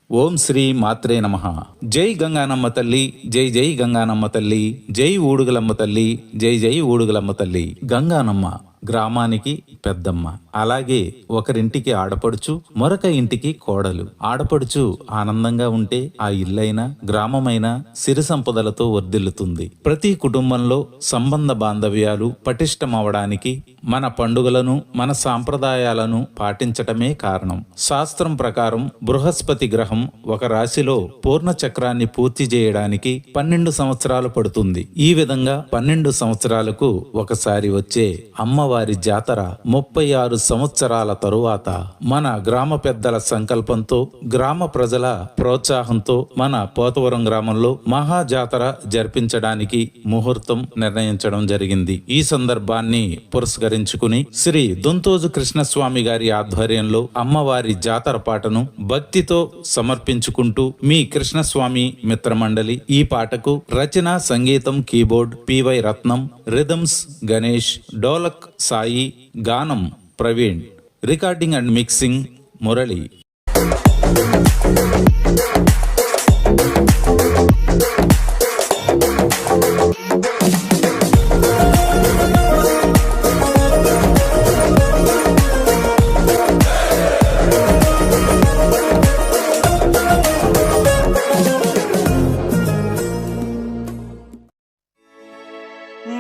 ఓం శ్రీ మాత్రే నమః. జై గంగానమ్మ తల్లి, జై జై గంగానమ్మ తల్లి, జై ఊడుగులమ్మ తల్లి, జై జై ఊడుగులమ్మ తల్లి. గంగానమ్మ గ్రామానికి పెద్దమ్మ, అలాగే ఒకరింటికి ఆడపడుచు, మరొక ఇంటికి కోడలు. ఆడపడుచు ఆనందంగా ఉంటే ఆ ఇల్లైనా గ్రామమైనా సిరి సంపదలతో వర్ధిల్లుతుంది. ప్రతి కుటుంబంలో సంబంధ బాంధవ్యాలు పటిష్టమవడానికి మన పండుగలను, మన సాంప్రదాయాలను పాటించటమే కారణం. శాస్త్రం ప్రకారం బృహస్పతి గ్రహం ఒక రాశిలో పూర్ణ చక్రాన్ని పూర్తి చేయడానికి 12 సంవత్సరాలు పడుతుంది. ఈ విధంగా 12 సంవత్సరాలకు ఒకసారి వచ్చే అమ్మవారి జాతర 36 సంవత్సరాల తరువాత మన గ్రామ పెద్దల సంకల్పంతో, గ్రామ ప్రజల ప్రోత్సాహంతో మన పోతవరం గ్రామంలో మహా జాతర జరిపించడానికి ముహూర్తం నిర్ణయించడం జరిగింది. ఈ సందర్భాన్ని పురస్కరించుకుని శ్రీ దొంతోజు కృష్ణస్వామి గారి ఆధ్వర్యంలో అమ్మవారి జాతర పాటను భక్తితో సమర్పించుకుంటూ మీ కృష్ణస్వామి మిత్రమండలి ఈ పాటకు రచన, సంగీతం, keyboard PY Ratnam, rhythms Ganesh, dholak Sai, గానం Praveen, recording and mixing Murali.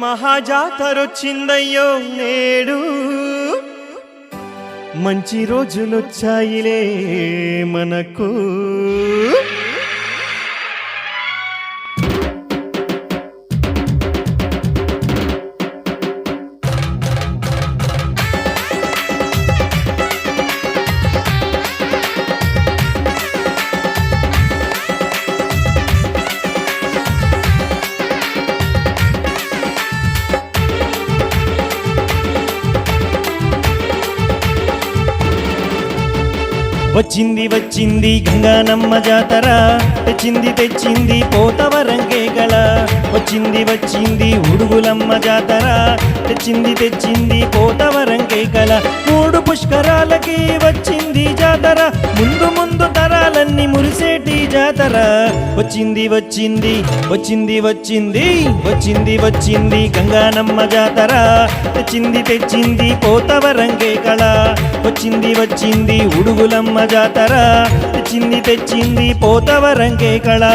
మహాజాతరొచ్చిందయ్యో నేడు, మంచి రోజులొచ్చాయిలే మనకు. వచ్చింది వచ్చింది గంగానమ్మ జాతర, తెచ్చింది తెచ్చింది పోతవరంగే గళ. వచ్చింది వచ్చింది ఉడుగులమ్మ జాతర, తెచ్చింది తెచ్చింది పోతవరంగే గళ. 3 పుష్కరాలకి వచ్చింది జాతర, ముందు ముందు తరాలన్నీ మురిసేటి జాతర. వచ్చింది వచ్చింది వచ్చింది వచ్చింది వచ్చింది వచ్చింది గంగానమ్మ జాతర, తెచ్చింది తెచ్చింది పోతవరంగే గళ. వచ్చింది వచ్చింది ఉడుగులమ్మ జాతర, తెచ్చింది తెచ్చింది పోతవరంగే కళ.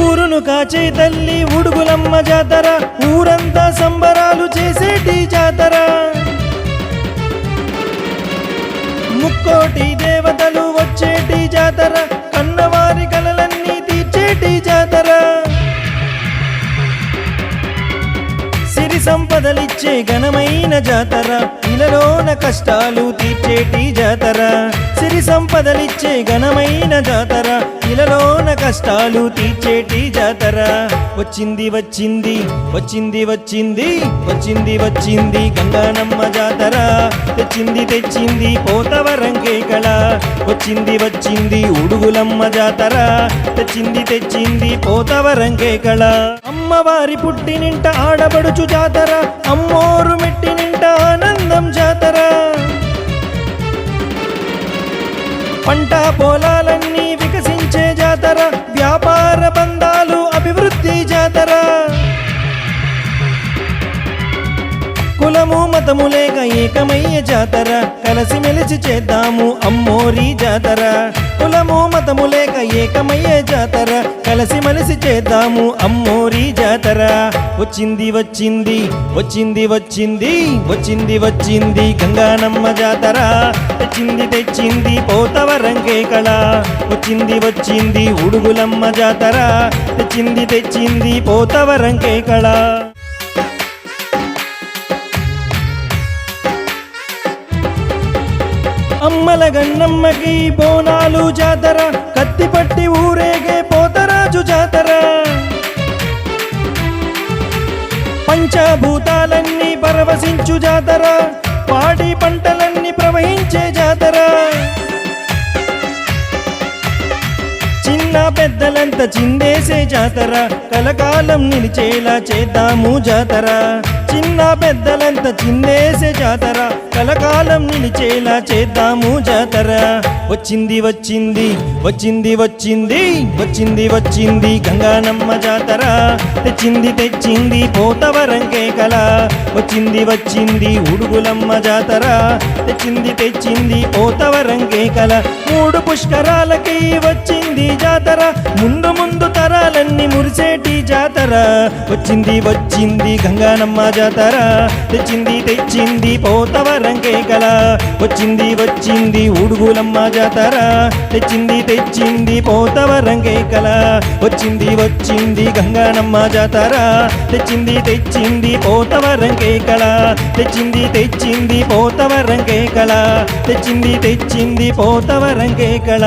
ఊరును కాచే తల్లి ఉడుగులమ్మ జాతర, ఊరంతా సంబరాలు చేసేటి జాతర. ముక్కోటి దేవతలు వచ్చేటి జాతర, కన్నవారి కలలన్నీ తీర్చేటి జాతర. సిరి సంపదలిచ్చే ఘనమైన జాతర, ఇలలోన కష్టాలు తీర్చేటి జాతర. సిరి సంపదలిచ్చే ఘనమైన జాతర, ఇలలోన కష్టాలు తీర్చేటి జాతర. వచ్చింది వచ్చింది వచ్చింది వచ్చింది వచ్చింది వచ్చింది గంగానమ్మ జాతర, తెచ్చింది తెచ్చింది పోతవరంగే కళ. వచ్చింది వచ్చింది ఉడుగులమ్మ జాతర, తెచ్చింది తెచ్చింది పోతవరంగే కళ. అమ్మవారి పుట్టినింట ఆడబడుచు జాతర, అమ్మోరు మెట్టినింట ఆనందం జాతర. పంట పొలాలన్నీ వికసించే జాతర, వ్యాపార బంధాలు అభివృద్ధి జాతర. కులము మతము లేక ఏకమయ్యే జాతర, కలిసిమెలిసి చేద్దాము అమ్మోరి జాతర. కులము మతము లేక ఏకమయ్యే జాతర, కలిసిమెలిసి చేద్దాము అమ్మోరి జాతర. వచ్చింది వచ్చింది వచ్చింది వచ్చింది వచ్చింది వచ్చింది గంగానమ్మ జాతర, తెచ్చింది తెచ్చింది పోతవరంగే కళ. వచ్చింది వచ్చింది ఉడుగులమ్మ జాతర, తెచ్చింది తెచ్చింది పోతవరంగే కళ. అమ్మ బాలగన్నమ్మకి బోనాలు జాతర, కత్తిపట్టి ఊరేగే పోతరాజు జాతర, పంచభూతాలన్నీ పరవశించు జాతర, పాడి పంటలన్నీ ప్రవహించే జాతర, చిన్న పెద్దలంతా చిందేసే జాతర, కలకాలం నిలిచేలా చేద్దాము జాతర, చిన్న పెద్దలంతా చిందేసే జాతర, కలకాలం నిలిచేలా చేద్దాము జాతర. వచ్చింది వచ్చింది వచ్చింది వచ్చింది వచ్చింది వచ్చింది గంగానమ్మ జాతర, తెచ్చింది తెచ్చింది పోతవరంకే కల, వచ్చింది వచ్చింది ఉడుగులమ్మ జాతర, తెచ్చింది తెచ్చింది పోతవరంకే కల, మూడు పుష్కరాలకి వచ్చింది జాతర, ముందు ముందు తరాలన్నీ మురిసేటి జాతర, వచ్చింది వచ్చింది గంగానమ్మ జాతర, తెచ్చింది తెచ్చింది పోతవరంకే కల, వచ్చింది వచ్చింది ఉడుగులమ్మ జాతర, తెచ్చింది తెచ్చింది పోతవరంకే కల, వచ్చింది వచ్చింది గంగానమ్మ జాతర, తెచ్చింది తెచ్చింది పోతవరంకే కల, తెచ్చింది తెచ్చింది పోతవరంకే కల, తెచ్చింది తెచ్చింది పోతవరంకే కల.